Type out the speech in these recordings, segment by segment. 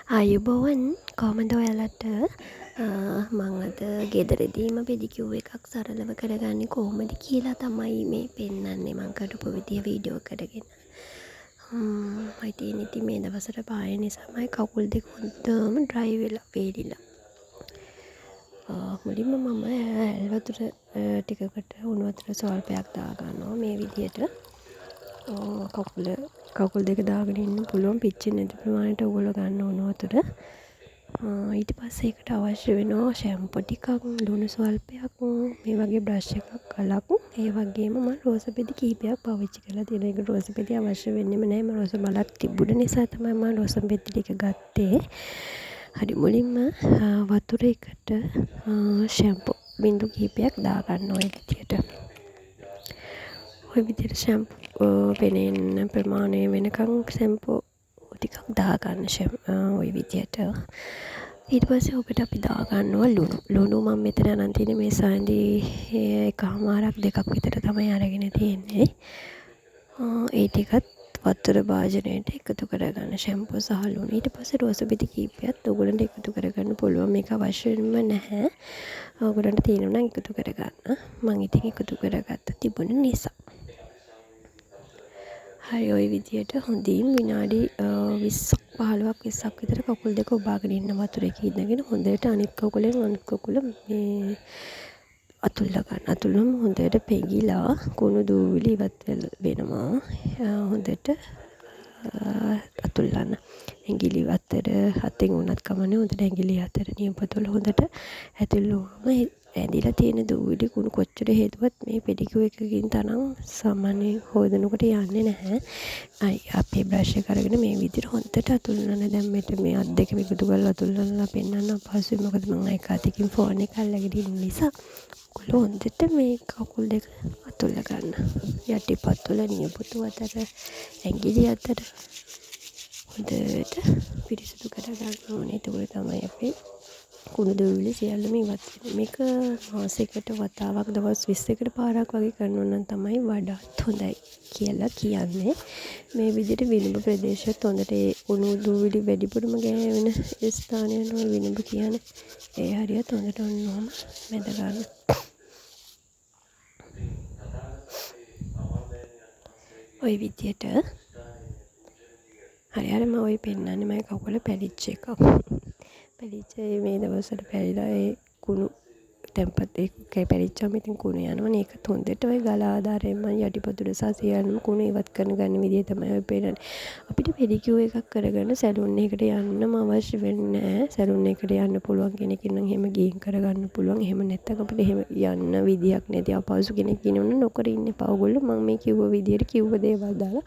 ආයුබෝවන් කොහමද ඔයාලට මං අද ගෙදරදීම පෙඩිකියුර් එකක් සරලව කරගන්නේ කොහොමද කියලා තමයි මේ පෙන්නන්නේ මං කරපු විදිය වීඩියෝ කරගෙන. ඉතින් මේ දවසට පාය නිසාමයි කකුල් දෙක හොඳටම ඩ්‍රයි වෙලා වේලිලා. මුලින්ම මම ඇල් වතුර ටිකකට උණු වතුර ස්වල්පයක් දාගන්නවා මේ විදියට. කකුල් දෙක දාගෙන ඉන්න පුළුවන් පිච්චෙන්නේ නැති ප්‍රමාණයට උගල ගන්න උණු වතුර. ඊට පස්සේ ඒකට අවශ්‍ය වෙනවා ෂැම්පු ටිකක්, ලුණු ස්වල්පයක්, මේ වගේ බ්‍රෂ් එකක්, කලක්. ඒ වගේම මම රෝස පෙති කිහිපයක් පාවිච්චි කරලා තියෙනවා. ඒක රෝස පෙති අවශ්‍ය වෙන්නෙම නැහැ. මම රෝස මලක් තිබුණ නිසා තමයි මම රෝස පෙති ටික ගත්තේ. හරි මුලින්ම වතුර එකට ෂැම්පු බිඳු කිහිපයක් දාගන්න ඔය විදියට. ඔය විදියට ෂැම්පු පෙනෙන්න ප්‍රමාණය වෙනකන් ෂැම්පු ටිකක් දාගන්න ඔය විදියට. ඊට පස්සේ ඔකට අපි දාගන්නවා ලුණු මම මෙතන අරන් තියෙන්නේ මේ සඳි එකමාරක් දෙකක් විතර තමයි අරගෙන තියෙන්නේ. ඒ ටිකත් වතුර භාජනයට එකතු කරගන්න ෂැම්පු සහ ලුණු. ඊට පස්සේ රෝස පෙති කීපයක් ඔයගොල්ලන්ට එකතු කරගන්න පුළුවන්. මේක අවශ්‍යම නැහැ. ඔයගොල්ලන්ට තියෙනවා නම් එකතු කරගන්න. මම ඉතින් එකතු කරගත්ත තිබුණ නිසා. හරි ඔය විදියට හොඳින් විනාඩි 20ක් 15ක් 20ක් විතර කකුල් දෙක ඔබාගෙන ඉන්න වතුරේ ඉඳගෙන හොඳට අනිත් කකුලෙන් අනිත් කකුල මේ අතුල්ලා ගන්න. අතුල්ලම හොඳට පෙගිලා කුණු දූවිලි ඉවත් වෙනවා. හොඳට අතුල්ලන්න. ඇඟිලි අතර හතෙන් උනත් කමන්නේ හොඳට ඇඟිලි අතර නියපොතුල හොඳට ඇතුළුවම ඇඳිලා තියෙන දූවිලි කුණු කොච්චර හේතුවත් මේ පෙඩිකියුර් එකකින් තරම් සාමාන්‍ය හොදනකොට යන්නේ නැහැ. අපේ බ්‍රෂ් එක අරගෙන මේ විදිහට හොඳට අතුල්ලන්න. දැන් මෙතන මේ අත් දෙක එකතු කරලා අතුල්ලලා පෙන්නන්න අපහසුයි. මොකද මම එක අතකින් ෆෝන් එක අල්ලගෙන ඉන්න නිසා. ඔයගොල්ලෝ හොඳට මේ කකුල් දෙක අතුල්ලා ගන්න. යටිපතුල නියපොතු අතර ඇඟිලි අතර හොඳට පිරිසිදු කරගන්න ඕනේ. ඒක තමයි අපේ කුණු දූවිලි සියල්ලම ඉවත් වෙනවා. මේක මාසෙකට වතාවක් දවස් 20කට පාරක් වගේ කරනවා නම් තමයි වඩාත් හොඳයි කියලා කියන්නේ. මේ විදිහට විලුඹ ප්‍රදේශයත් හොඳට ඒ කුණු දූවිලි වැඩිපුරම ගෑවෙන ස්ථානය නෝ විලුඹ කියන්නේ. ඒ හරියට හොඳට ඔන්නෝම මැද ගන්න. ඔය විදියට හරි මම ඔය පෙන්නන්නේ මගේ කකුල පැලිච්ච එකක්. පැලිච්ච මේ දවස්වල පැලිලා ඒ කුණු තැම්පත් ඒකේ පැලිච්චාම ඉතින් කුණු යනවනේ. ඒකත් හොඳට ඔය ගල ආධාරයෙන් මම යටිපතුල සහ සියල්ලම කුණු ඉවත් කරගන්න විදිය තමයි ඔය පෙන්නන්නේ. අපිට පෙඩිකියුර් එකක් කරගන්න සැලූන් එකකට යන්නම අවශ්‍ය වෙන්නේ නැහැ. සැලූන් එකට යන්න පුළුවන් කෙනෙක් නම් එහෙම ගිහින් කරගන්න පුළුවන්. එහෙම නැත්නම් අපිට එහෙම යන්න විදියක් නැති අපහසු කෙනෙක් ඉන්නවනම් නොකර ඉන්න එපා. ඔයගොල්ලෝ මම මේ කිව්ව විදියට කිව්ව දේවල් දාලා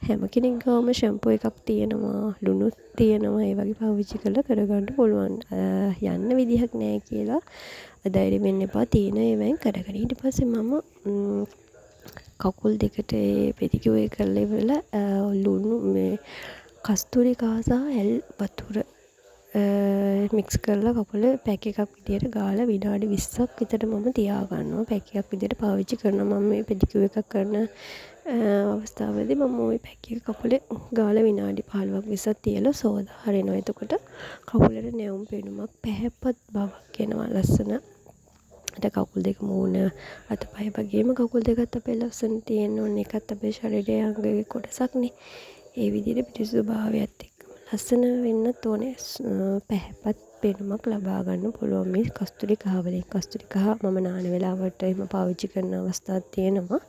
හැම කෙනෙක් ගාවම ෂැම්පු එකක් තියෙනවා, ලුණුත් තියෙනවා. ඒ වගේ පාවිච්චි කරලා කරගන්න පුළුවන්. යන්න විදිහක් නැහැ කියලා ධෛර්ය වෙන්න එපා. තියෙන ඒවායින් කරගෙන ඊට පස්සේ මම කකුල් දෙකට ඒ පෙඩිකියුර් එක කරලා ඉවරලා ලුණු මේ කස්තුරිකා සහ ඇල් වතුර මික්ස් කරලා කකුල පැක් එකක් විදියට ගාලා විනාඩි 20ක් විතර මම තියා ගන්නවා. පැක් එකක් විදියට පාවිච්චි කරනවා. මම මේ පෙඩිකියුර් එකක් කරන අවස්ථාවේදී මම ওই පැක් එක කකුලේ ගාලා විනාඩි 15ක් 20ක් තියලා සෝදා හරිනවා. එතකොට කකුලේ නැවුම් පෙනුමක් පැහැපත් බවක් එනවා. ලස්සන කකුල් දෙක මූණ අතපය වගේම කකුල් දෙකත් අපේ ලස්සන තියෙන්න ඕනේ. එකත් අපේ ශරීරයේ අංගයක කොටසක්නේ. ඒ විදිහට පිරිසිදු භාවයත් එක්ක ලස්සන වෙන්නත් ඕනේ. පැහැපත් පෙනුමක් ලබා ගන්න පුළුවන් මේ කස්තුරි කහ වලින්. කස්තුරි කහ මම නාන වෙලාවට එහෙම පාවිච්චි කරන අවස්ථාවක් තියෙනවා.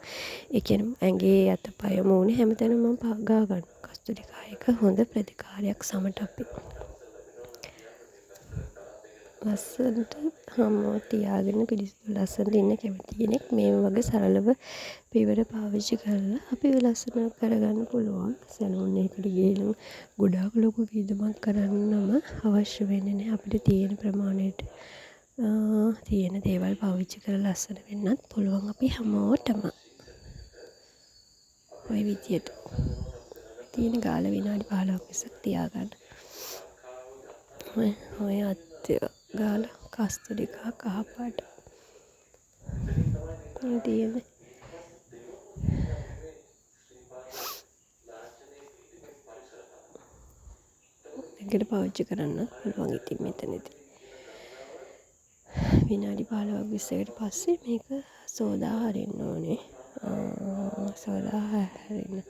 ඒ කියන්නේ ඇඟේ අතපය මූණ හැමතැනම මම ගා ගන්නවා. කස්තුරි කහ එක හොඳ ප්‍රතිකාරයක් සමට අපි ලස්සනට හැම තියාගෙන පිරිසිදු ලස්සනට ඉන්න කැමති කෙනෙක් මේ වගේ සරලව පියවර පාවිච්චි කරලා අපි ලස්සන කරගන්න පුළුවන්. සැලූන් එකකට ගිහලා ගොඩාක් ලොකු වියදමක් කරන්නම අවශ්‍ය වෙන්නේ නැහැ. අපිට තියෙන ප්‍රමාණයට තියෙන දේවල් පාවිච්චි කරලා ලස්සන වෙන්නත් පුළුවන් අපි හැමෝටම. ඔය විදියට තියෙන ගාලා විනාඩි 15ක් 20ක් තියාගන්න. ඔය ගාලා කස්තුරි කහ කහපාට තියෙන එකට පාවිච්චි කරන්න පුළුවන් ඉතින් මෙතනදී. විනාඩි 15ක් 20කට පස්සේ මේක සෝදා හරින්න ඕනේ. සෝදා හැරින්න.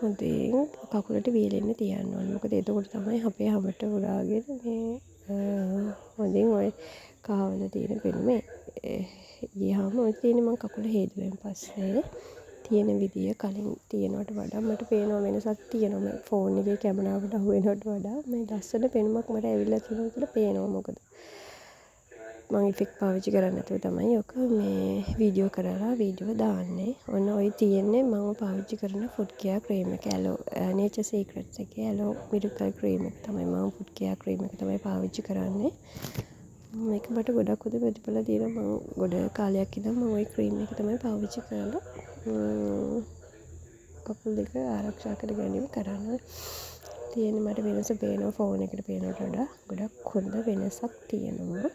හොඳින් කකුලට වීලෙන්න තියන්න ඕනේ. මොකද එතකොට තමයි අපේ හමට උරාගෙන මේ හොඳින් ඔය කහවල තියෙන පෙනුම ගියාම ඔය තියෙන මං කකුල හේදුවෙන් පස්සේ තියෙන විදිය කලින් තියෙනවට වඩා මට පේනවා වෙනසක් තියෙනවා. මේ ෆෝන් එකේ කැමරාවට අහු වෙනවට වඩා මේ ලස්සන පෙනුමක් මට ඇවිල්ලා තියෙනවා කියලා පේනවා. මොකද මං ඉෆෙක්ට් පාවිච්චි කරන්නේ නැතුව තමයි ඔක මේ වීඩියෝ කරලා වීඩියෝ දාන්නේ. ඔන්න ඔය තියෙන්නේ මම පාවිච්චි කරන ෆුඩ් කෙයාර් ක්‍රීම් එක. Nature Secrets එකේ ඇලෝ මිරකල් ක්‍රීම් එක තමයි මම ෆුඩ් කෙයාර් ක්‍රීම් එක තමයි පාවිච්චි කරන්නේ. මේක මට ගොඩක් හොඳ ප්‍රතිඵල දෙනවා. මම ගොඩ කාලයක් ඉඳන් මම ওই ක්‍රීම් එක තමයි පාවිච්චි කරලා කකුල් දෙක ආරක්ෂා කර ගැනීම කරන්න. තියෙන මට වෙනස පේනවා ෆෝන් එකට පේනවට වඩා ගොඩක් හොඳ වෙනසක් තියෙනවා.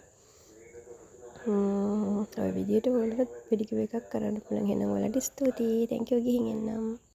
ඔය විදියට ඔයාලට පිළිගව එකක් කරන්න පුළුවන්. එහෙනම් ඔයාලට ස්තුතියි. thank you ගිහින් එන්නම්.